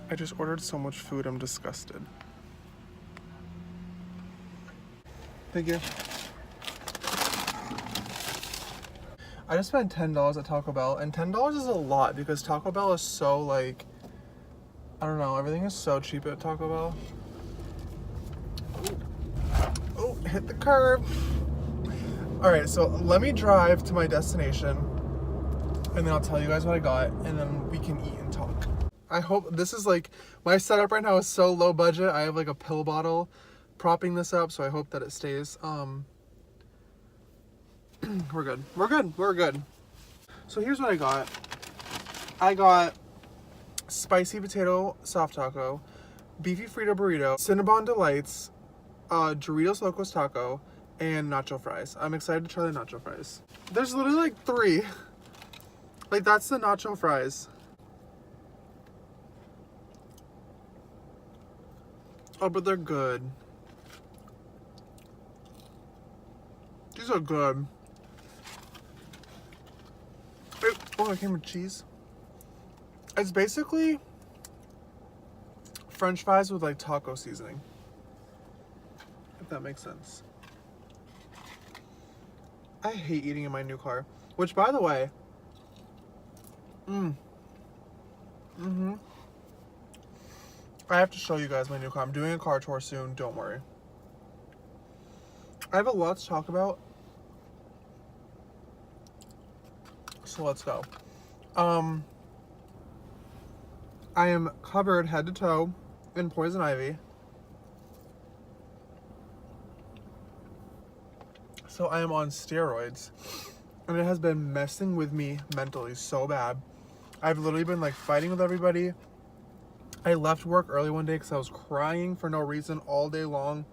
I just ordered so much food, I'm disgusted. Thank you. I just spent $10 at Taco Bell, and $10 is a lot because Taco Bell is so like, I don't know, everything is so cheap at Taco Bell. Oh, hit the curb. Alright, so let me drive to my destination, and then I'll tell you guys what I got, and then we can eat and talk. I hope this is like, my setup right now is so low budget. I have like a pill bottle propping this up, so I hope that it stays. We're good. We're good. We're good. So here's what I got. I got spicy potato soft taco, beefy Frito burrito, Cinnabon Delights, Doritos Locos taco, and nacho fries. I'm excited to try the nacho fries. There's literally like 3. Like, that's the nacho fries. Oh, but they're good. These are good. Oh, it came with cheese. It's basically French fries with like taco seasoning, if that makes sense. I hate eating in my new car, which, by the way, I have to show you guys my new car. I'm doing a car tour soon, don't worry. I have a lot to talk about, so let's go. I am covered head to toe in poison ivy. So I am on steroids, and it has been messing with me mentally so bad. I've literally been like fighting with everybody. I left work early one day because I was crying for no reason all day long.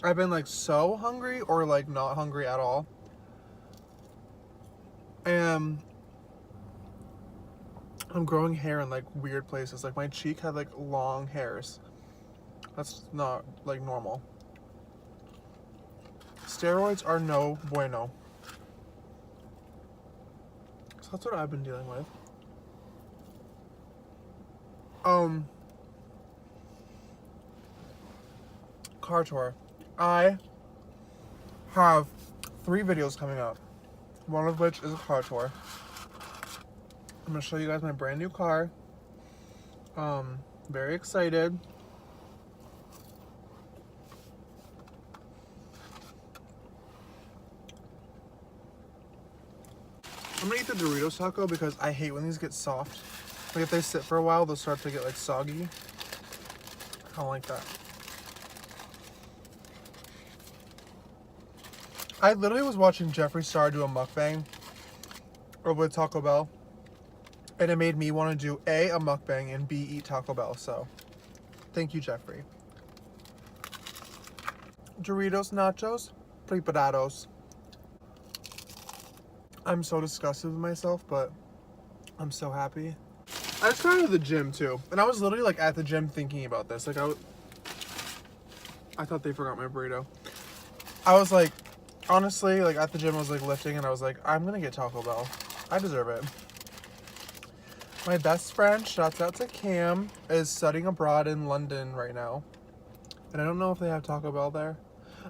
I've been like so hungry or like not hungry at all. And I'm growing hair in like weird places. Like my cheek had like long hairs. That's not like normal. Steroids are no bueno. So that's what I've been dealing with. Car tour. I have 3 videos coming up. One of which is a car tour. I'm gonna show you guys my brand new car. Very excited. I'm gonna eat the Doritos taco because I hate when these get soft. Like if they sit for a while, they'll start to get like soggy. I don't like that. I literally was watching Jeffree Star do a mukbang with Taco Bell, and it made me want to do A, a mukbang, and B, eat Taco Bell. So thank you, Jeffree. Doritos nachos preparados. I'm so disgusted with myself, but I'm so happy. I just got out of the gym too, and I was literally like at the gym thinking about this. Like I thought they forgot my burrito. I was like, honestly, like at the gym I was like lifting, and I was like, I'm gonna get Taco Bell. I deserve it. My best friend, shouts out to Cam, is studying abroad in London right now, and I don't know if they have Taco Bell there,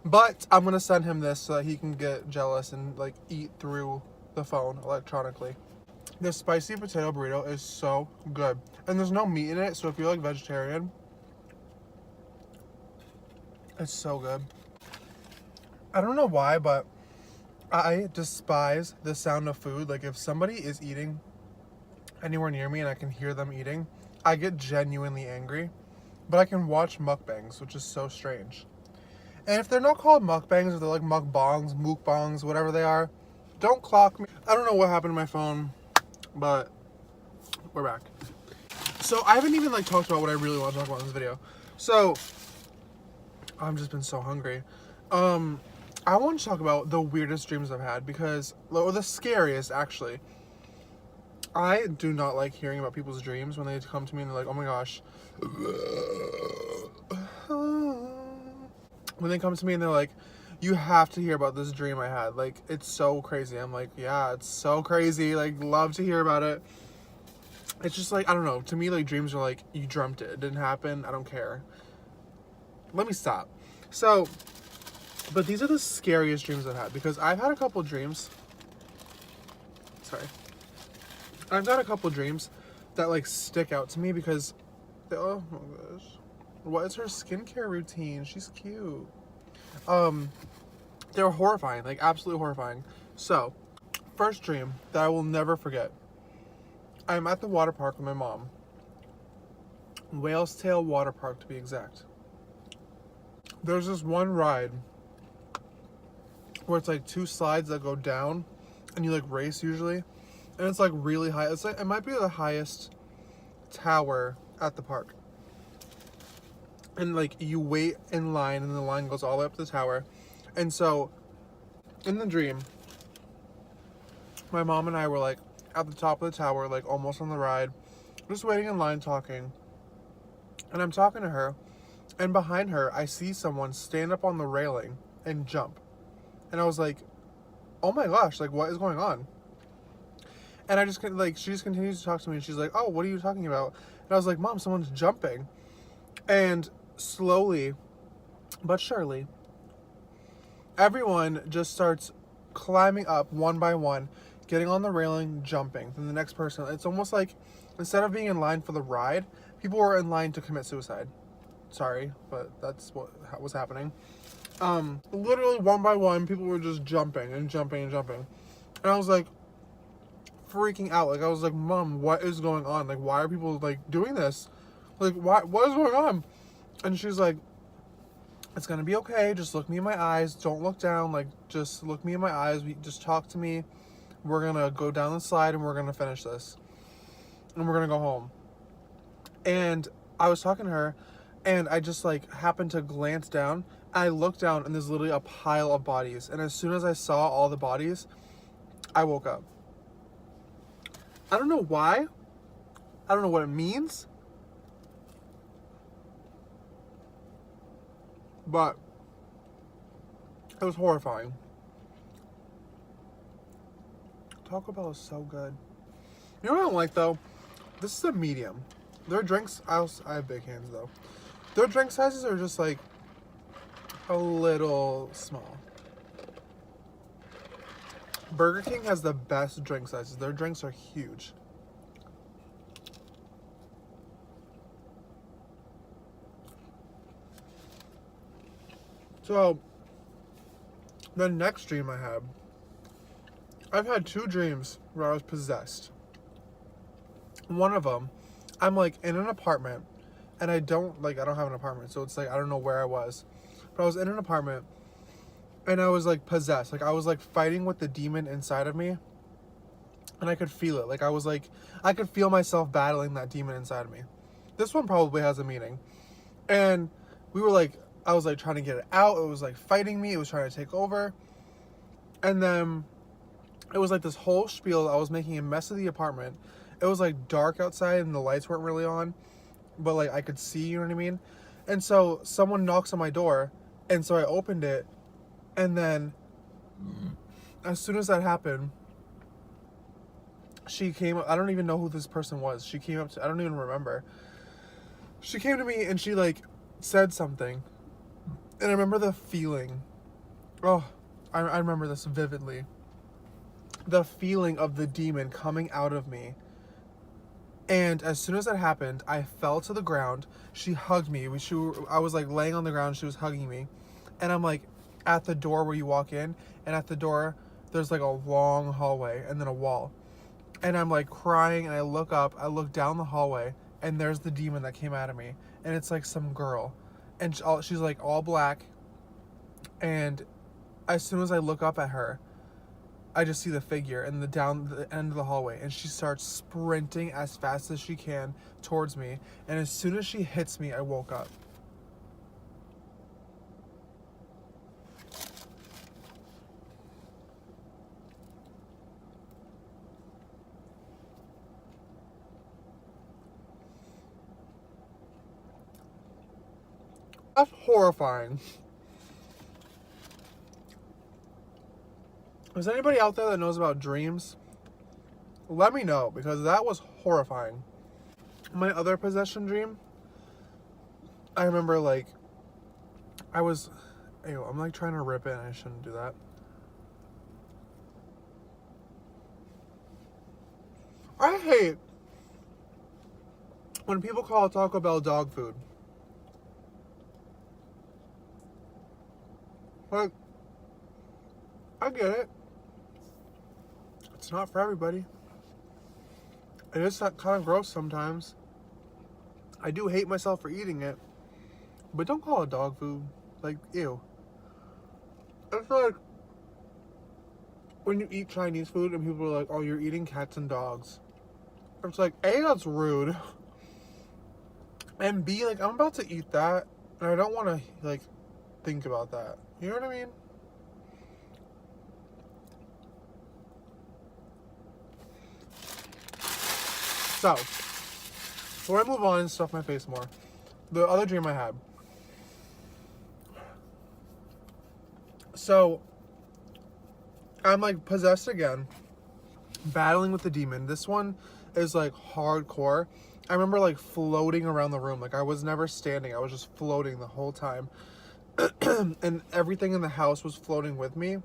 but I'm gonna send him this so that he can get jealous and like eat through the phone electronically. This spicy potato burrito is so good, and there's no meat in it, so if you're like vegetarian, it's so good. I don't know why, but I despise the sound of food. Like if somebody is eating anywhere near me and I can hear them eating, I get genuinely angry. But I can watch mukbangs, which is so strange. And if they're not called mukbangs, or they're like mukbangs, whatever they are, don't clock me. I don't know what happened to my phone, but we're back. So I haven't even like talked about what I really want to talk about in this video. So I've just been so hungry. I want to talk about the weirdest dreams I've had, because, or the scariest actually. I do not like hearing about people's dreams when they come to me and they're like, oh my gosh. When they come to me and they're like, you have to hear about this dream I had. Like, it's so crazy. I'm like, yeah, it's so crazy. Like, love to hear about it. It's just like, I don't know. To me, like, dreams are like, you dreamt it. It didn't happen. I don't care. Let me stop. So, but these are the scariest dreams I've had, because I've had a couple dreams. Sorry. I've got a couple dreams that, like, stick out to me because, oh my gosh. What is her skincare routine? She's cute. They're horrifying, like, absolutely horrifying. So, first dream that I will never forget. I'm at the water park with my mom. Whale's Tail Water Park, to be exact. There's this one ride where it's like 2 slides that go down, and you like race usually, and it's like really high. It's like, it might be the highest tower at the park. And like you wait in line, and the line goes all the way up to the tower. And so in the dream, my mom and I were like at the top of the tower, like almost on the ride, just waiting in line talking. And I'm talking to her, and behind her I see someone stand up on the railing and jump. And I was like, oh my gosh, like, what is going on? And I just, like, she just continues to talk to me, and she's like, oh, what are you talking about? And I was like, Mom, someone's jumping. And slowly but surely, everyone just starts climbing up one by one, getting on the railing, jumping. Then the next person, it's almost like, instead of being in line for the ride, people were in line to commit suicide. Sorry, but that's what was happening. Literally one by one, people were just jumping and jumping and jumping. And I was like freaking out. Like, I was like, Mom, what is going on? Like, why are people like doing this? Like, what is going on? And she's like, it's gonna be okay. Just look me in my eyes. Don't look down. Like, just look me in my eyes. Just talk to me. We're gonna go down the slide and we're gonna finish this. And we're gonna go home. And I was talking to her, and I just like happened to glance down. I looked down, and there's literally a pile of bodies. And as soon as I saw all the bodies, I woke up. I don't know why. I don't know what it means. But it was horrifying. Taco Bell is so good. You know what I don't like, though? This is a medium. Their drinks, I have big hands, though. Their drink sizes are just like a little small. Burger King has the best drink sizes. Their drinks are huge. So, the next dream I had, I've had 2 dreams where I was possessed. One of them, I'm like in an apartment, and I don't have an apartment, so it's like I don't know where I was. But I was in an apartment, and I was like possessed. Like, I was like fighting with the demon inside of me, and I could feel it. Like, I could feel myself battling that demon inside of me. This one probably has a meaning. And I was like trying to get it out. It was like fighting me. It was trying to take over. And then it was like this whole spiel. I was making a mess of the apartment. It was like dark outside, and the lights weren't really on, but like I could see, you know what I mean? And so someone knocks on my door, and so I opened it, and then as soon as that happened, she came up. I don't even know who this person was. She came up to, I don't even remember. She came to me, and she like said something, and I remember the feeling. Oh, I remember this vividly. The feeling of the demon coming out of me. And as soon as that happened, I fell to the ground. She hugged me. I was like laying on the ground. She was hugging me. And I'm like at the door where you walk in. And at the door, there's like a long hallway and then a wall. And I'm like crying, and I look up. I look down the hallway, and there's the demon that came out of me. And it's like some girl. And she's like all black. And as soon as I look up at her, I just see the figure and down the end of the hallway, and she starts sprinting as fast as she can towards me. And as soon as she hits me, I woke up. That's horrifying. Is anybody out there that knows about dreams? Let me know, because that was horrifying. My other possession dream, I remember like I'm like trying to rip it and I shouldn't do that. I hate when people call Taco Bell dog food. Like, I get it. It's not for everybody. It is kind of gross sometimes. I do hate myself for eating it, but don't call it dog food. Like, ew. It's like when you eat Chinese food and people are like, oh, you're eating cats and dogs. It's like, A, that's rude. And B, like, I'm about to eat that, and I don't want to, like, think about that. You know what I mean? So, before I move on and stuff my face more, the other dream I had. So, I'm, like, possessed again, battling with the demon. This one is, like, hardcore. I remember, like, floating around the room. Like, I was never standing. I was just floating the whole time. And everything in the house was floating with me.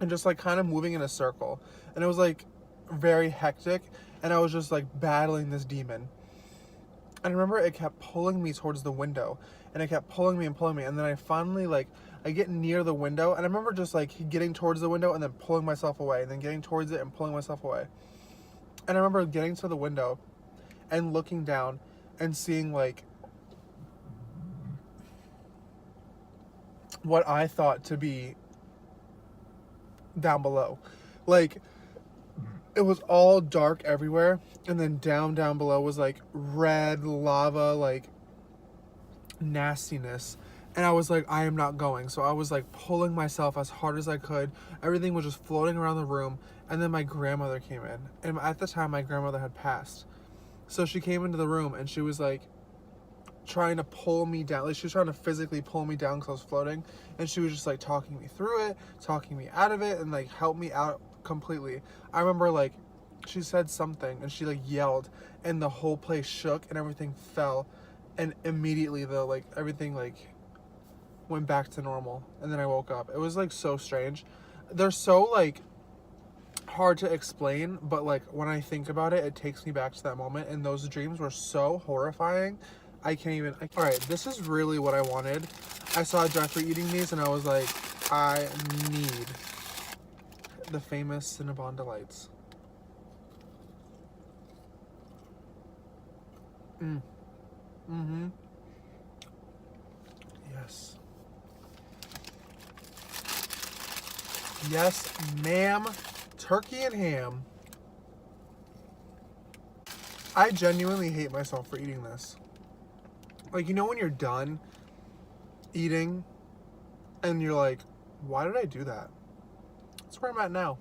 And just, like, kind of moving in a circle. And it was, like, very hectic. And I was just, like, battling this demon. And I remember it kept pulling me towards the window. And it kept pulling me and pulling me. And then I finally, like, I get near the window. And I remember just, like, getting towards the window and then pulling myself away. And then getting towards it and pulling myself away. And I remember getting to the window and looking down and seeing, like, what I thought to be down below. Like, it was all dark everywhere. And then down below was, like, red lava, like, nastiness. And I was like, I am not going. So I was, like, pulling myself as hard as I could. Everything was just floating around the room. And then my grandmother came in. And at the time, my grandmother had passed. So she came into the room and she was, like, trying to pull me down. Like, she was trying to physically pull me down because I was floating. And she was just, like, talking me through it, talking me out of it, and, like, help me out completely. I remember, like, she said something and she, like, yelled. And the whole place shook and everything fell. And immediately, though, like, everything, like, went back to normal. And then I woke up. It was, like, so strange. They're so, like, hard to explain, but, like, when I think about it, it takes me back to that moment. And those dreams were so horrifying. I can't even. All right, this is really what I wanted. I saw Jeffrey eating these and I was like, I need the famous Cinnabon Delights. Yes. Yes, ma'am. Turkey and ham. I genuinely hate myself for eating this. Like, you know when you're done eating and you're like, why did I do that? That's where I'm at now.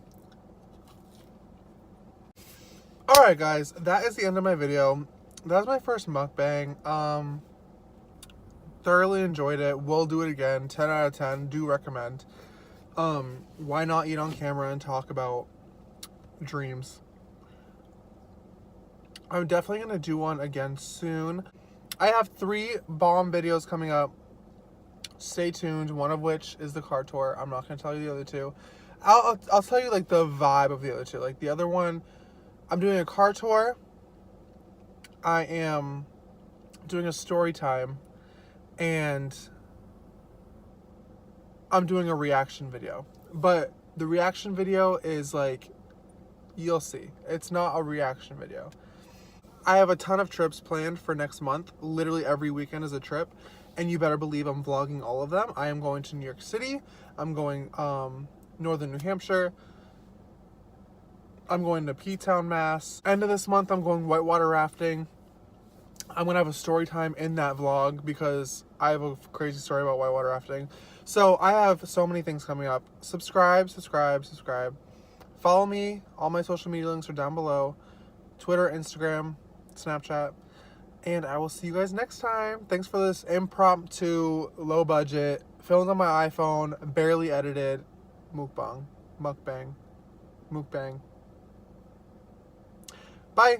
Alright guys, that is the end of my video. That was my first mukbang. Thoroughly enjoyed it. Will do it again. 10 out of 10. Do recommend. Why not eat on camera and talk about dreams? I'm definitely going to do one again soon. I have 3 bomb videos coming up. Stay tuned. One of which is the car tour. I'm not going to tell you the other 2. I'll tell you, like, the vibe of the other 2. Like, the other one, I'm doing a car tour. I am doing a story time. And I'm doing a reaction video. But the reaction video is, like, you'll see. It's not a reaction video. I have a ton of trips planned for next month. Literally every weekend is a trip. And you better believe I'm vlogging all of them. I am going to New York City. I'm going northern New Hampshire. I'm going to P-Town, Mass. End of this month, I'm going whitewater rafting. I'm going to have a story time in that vlog because I have a crazy story about whitewater rafting. So I have so many things coming up. Subscribe. Follow me. All my social media links are down below. Twitter, Instagram, Snapchat. And I will see you guys next time. Thanks for this impromptu, low budget, filmed on my iPhone, barely edited mukbang. Bye.